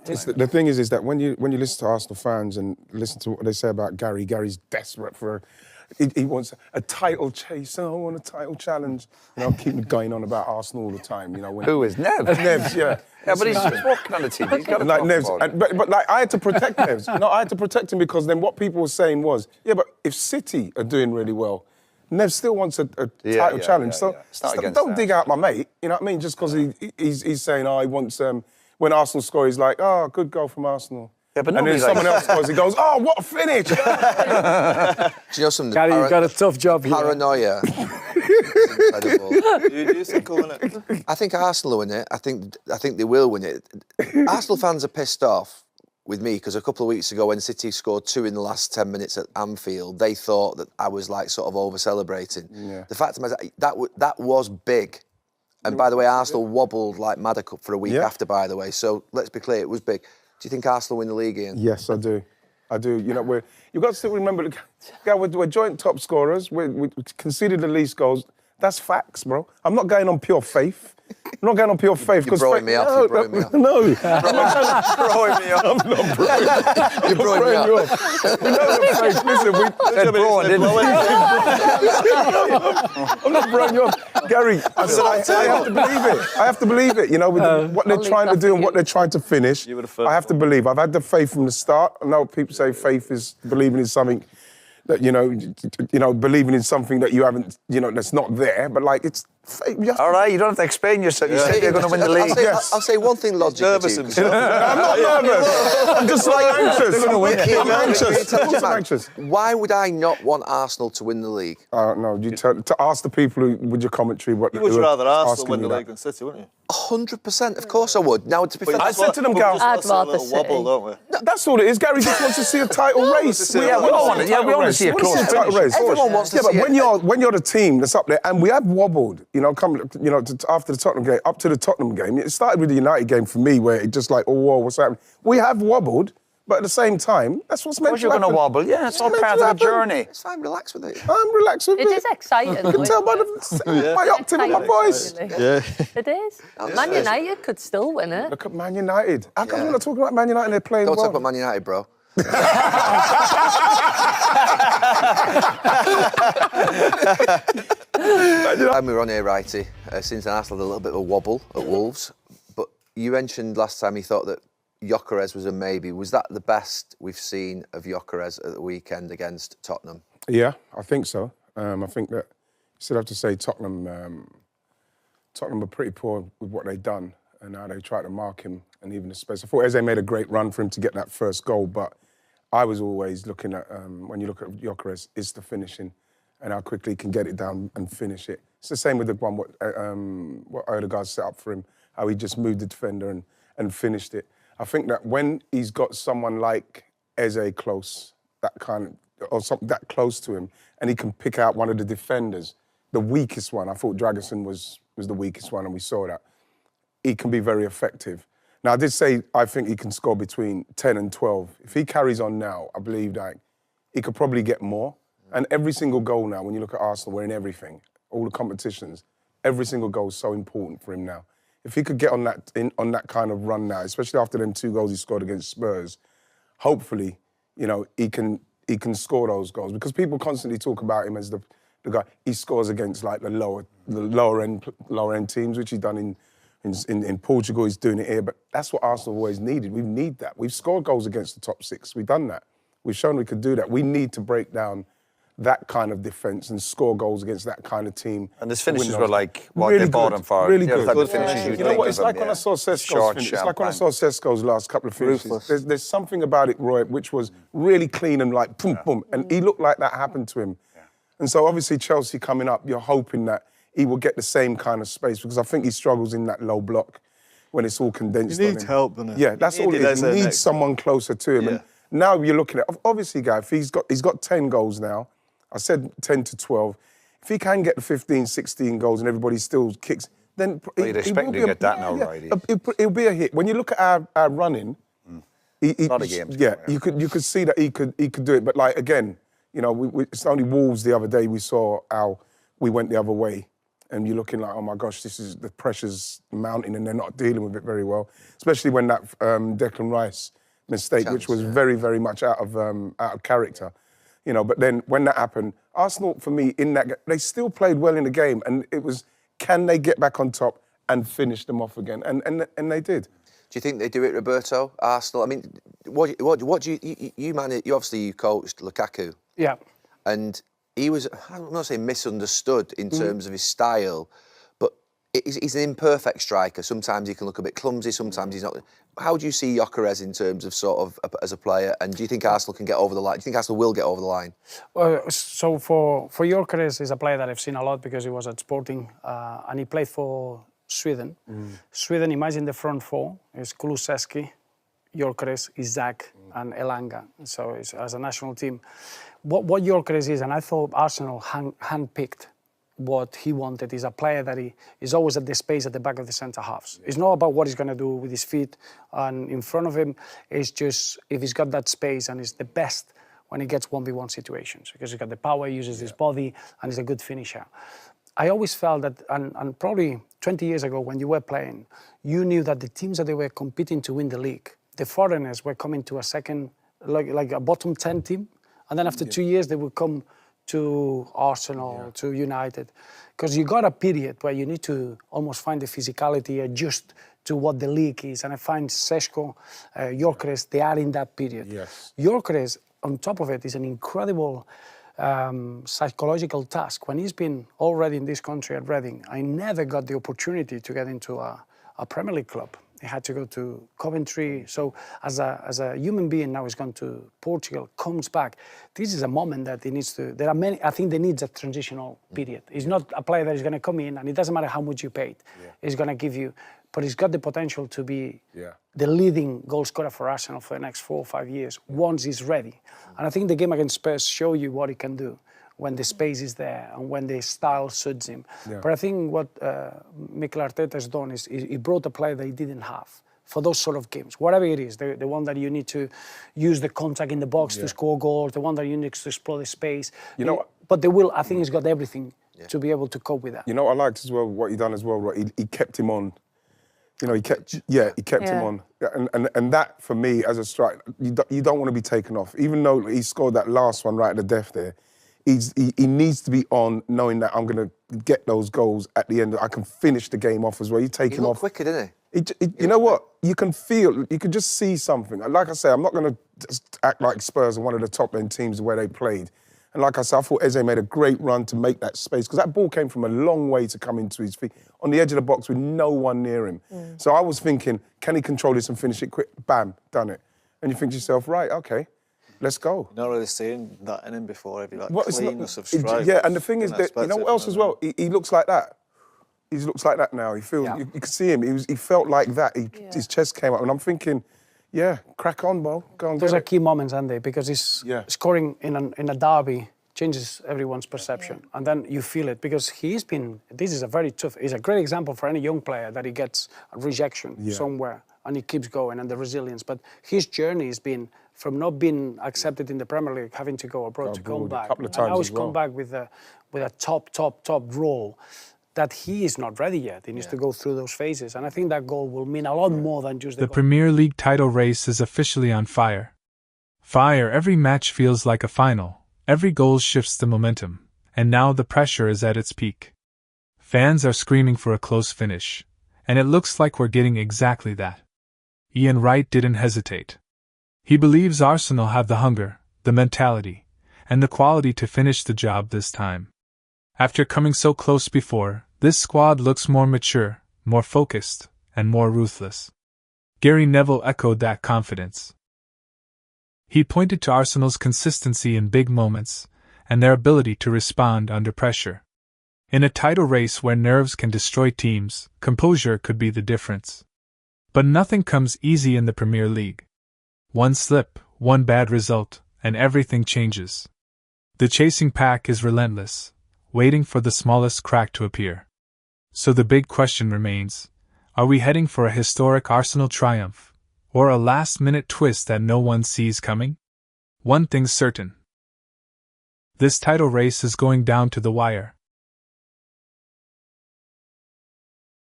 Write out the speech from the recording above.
The thing is that when you listen to Arsenal fans and listen to what they say about Gary, Gary's desperate for. He wants a title chase. Oh, I want a title challenge. Keep going on about Arsenal all the time. Who is Nev? Nev's, yeah. Yeah, but he's walking on the TV. He's got to like talk Nev's, about it. but I had to protect Nev's. I had to protect him because then what people were saying was, yeah, but if City are doing really well, Nev still wants a title challenge. So don't dig out my mate. You know what I mean? Just because he's saying, he wants when Arsenal score, he's like, good goal from Arsenal. Yeah, but and then someone else scores, he goes, what a finish! Do you know something? Gary, you've got a tough job here. Paranoia. Incredible. You think we'll win it? I think Arsenal will win it. I think they will win it. Arsenal fans are pissed off with me because a couple of weeks ago when City scored 2 in the last 10 minutes at Anfield, they thought that I was like sort of over-celebrating. Yeah. The fact of the matter, that was big. And by the way, Arsenal wobbled like mad for a week after, by the way. So let's be clear, it was big. Do you think Arsenal win the league, Ian? Yes, I do. You've got to still remember, we're joint top scorers. We conceded the least goals. That's facts, bro. I'm not going on pure faith. I'm not going on pure faith. You're throwing me off. No. You're throwing me off. I'm not throwing You're throwing me off. We know the faith. Listen, I'm not throwing you off. Gary, I have to believe it. I have to believe it. With what they're trying to do and what they're trying to finish, I have to believe. I've had the faith from the start. I know people say faith is believing in something that, believing in something that you haven't, that's not there. But, it's faith. All right, you don't have to explain yourself. You said you're going to win the league. I'll say one thing logically. I'm not nervous. I'm just anxious. I'm anxious. Why would I not want Arsenal to win the league? No, to ask the people with your commentary what... You would rather Arsenal win the league than City, wouldn't you? 100%, of course I would. Now, to be fair, I said to them, Gal, I'd rather City. Wobble, don't we? That's all it is. Gary just wants to see a title race. We all want it. Yeah, we want to see a close title race. Everyone wants to see it. it. But when you're the team that's up there, and we have wobbled, after the Tottenham game, up to the Tottenham game. It started with the United game for me, where it just what's happening? We have wobbled. But at the same time, that's what's meant to happen. You're going to wobble, yeah. It's all part of the journey. It's fine, relax with it. I'm relaxed with it. It is exciting. You can tell by my octave in my voice. Yeah. It is. Man United could still win it. Look at Man United. How come we're not talking about Man United and they're playing Don't well? talk about Man United, bro. And we were on here, Righty, since Arsenal had a little bit of a wobble at Wolves. But you mentioned last time you thought that Gyökeres was a maybe. Was that the best we've seen of Gyökeres at the weekend against Tottenham? Yeah, I think so. I think that you still have to say Tottenham were pretty poor with what they'd done and how they tried to mark him and even the space. I thought Eze made a great run for him to get that first goal, but I was always looking at, when you look at Gyökeres, it's the finishing and how quickly he can get it down and finish it. It's the same with the one what Odegaard set up for him, how he just moved the defender and finished it. I think that when he's got someone like Eze close, that close to him, and he can pick out one of the defenders, the weakest one. I thought Dragusin was the weakest one, and we saw that. He can be very effective. Now, I did say I think he can score between 10 and 12. If he carries on now, I believe that he could probably get more. And every single goal now, when you look at Arsenal, we're in everything, all the competitions. Every single goal is so important for him now. If he could get on that kind of run now, especially after them 2 goals he scored against Spurs, hopefully, he can score those goals, because people constantly talk about him as the guy. He scores against the lower end teams, which he's done in Portugal. He's doing it here, but that's what Arsenal always needed. We need that. We've scored goals against the top 6. We've done that. We've shown we could do that. We need to break down that kind of defence and score goals against that kind of team. And his finishes were like what really they bought him for. Really good. Good finishes. You know what? It's like when I saw Sesko's finish. It's like when I saw Sesko's last couple of finishes. There's something about it, Roy, which was really clean and boom, boom. And he looked like that happened to him. Yeah. And so obviously Chelsea coming up, you're hoping that he will get the same kind of space, because I think he struggles in that low block when it's all condensed on him. He needs help, doesn't he? Yeah, that's all it is. He needs someone closer to him. Yeah. And now you're looking at, obviously, guy, if he's got 10 goals now. I said 10 to 12. If he can get the 15, 16 goals and everybody still kicks, then... You'd expect to get that now, right? It'll be a hit. When you look at our running... A lot of games. Yeah, you could see that he could do it. But, again, it's only Wolves the other day we saw how we went the other way. and you're looking like, oh my gosh, the pressure's mounting and they're not dealing with it very well. Especially when that Declan Rice mistake, which was very, very much out of character. You know, but then when that happened, Arsenal, for me, they still played well in the game, and it was, can they get back on top and finish them off again? And they did. Do you think they do it, Roberto? Arsenal? I mean, what do you manage? You coached Lukaku. Yeah. And he was, I'm not saying misunderstood in terms of his style, but he's an imperfect striker. Sometimes he can look a bit clumsy, sometimes he's not. How do you see Gyökeres in terms of sort of as a player? And do you think Arsenal can get over the line? Do you think Arsenal will get over the line? So for Gyökeres, he's a player that I've seen a lot because he was at Sporting and he played for Sweden. Sweden, imagine the front four is Kulusevski, Gyökeres, Isaac, and Elanga. So it's, as a national team, what Gyökeres is, and I thought Arsenal handpicked what he wanted, is a player that he is always at the space at the back of the centre halves. It's not about what he's going to do with his feet and in front of him. It's just if he's got that space, and he's the best when he gets 1v1 situations because he's got the power, he uses his body, and he's a good finisher. I always felt that, and probably 20 years ago when you were playing, you knew that the teams that they were competing to win the league, the foreigners were coming to a second, like a bottom 10 team, and then after 2 years they would come to Arsenal, to United, because you got a period where you need to almost find the physicality, adjust to what the league is, and I find Šeško, Gyökeres, they are in that period. Yes. Gyökeres, on top of it, is an incredible psychological task. When he's been already in this country at Reading, I never got the opportunity to get into a Premier League club. He had to go to Coventry. So as a human being, now he's gone to Portugal, comes back. This is a moment that he needs to, there are many, I think they need a transitional period. He's not a player that is going to come in and it doesn't matter how much you paid. He's going to give you, but he's got the potential to be the leading goal scorer for Arsenal for the next 4 or 5 years once he's ready. And I think the game against Spurs show you what he can do when the space is there and when the style suits him. But I think what Mikel Arteta has done is he brought a player that he didn't have for those sort of games, whatever it is, the one that you need to use the contact in the box to score goals, the one that you need to explore the space. You know, but I think he's got everything to be able to cope with that. You know what I liked as well, what he done as well, right? He kept him on. You know, he kept him on. And that, for me, as a striker, you don't want to be taken off. Even though he scored that last one right at the death there, he needs to be on, knowing that I'm going to get those goals at the end. I can finish the game off as well. You take him off. Quicker, didn't he? You know what? You can feel, you can just see something. Like I say, I'm not going to just act like Spurs are one of the top-end teams where they played. And like I said, I thought Eze made a great run to make that space, because that ball came from a long way to come into his feet, on the edge of the box with no one near him. So I was thinking, can he control this and finish it quick? Bam, done it. And you think to yourself, right, okay, let's go. You're not really seeing that in him before, have you? Like Well, cleanness of strike. Yeah, and the thing is that, you know what else as well? He looks like that. He looks like that now. He feels, you can see him. He felt like that. His chest came up, and I'm thinking, yeah, crack on, Bo. Go on, Those are key moments, aren't they? Because he's scoring in a derby changes everyone's perception, and then you feel it, because he's been. This is a very tough. He's a great example for any young player that he gets a rejection somewhere and he keeps going, and the resilience. But his journey has been from not being accepted in the Premier League, having to go abroad to come back, a couple of and times now he's as well. come back with a top role. That he is not ready yet. He needs to go through those phases. And I think that goal will mean a lot more than just the goal. Premier League title race is officially on fire. Every match feels like a final. Every goal shifts the momentum. And now the pressure is at its peak. Fans are screaming for a close finish. And it looks like we're getting exactly that. Ian Wright didn't hesitate. He believes Arsenal have the hunger, the mentality, and the quality to finish the job this time. After coming so close before, this squad looks more mature, more focused, and more ruthless. Gary Neville echoed that confidence. He pointed to Arsenal's consistency in big moments, and their ability to respond under pressure. In a title race where nerves can destroy teams, composure could be the difference. But nothing comes easy in the Premier League. One slip, one bad result, and everything changes. The chasing pack is relentless, waiting for the smallest crack to appear. So the big question remains, are we heading for a historic Arsenal triumph, or a last-minute twist that no one sees coming? One thing's certain. This title race is going down to the wire.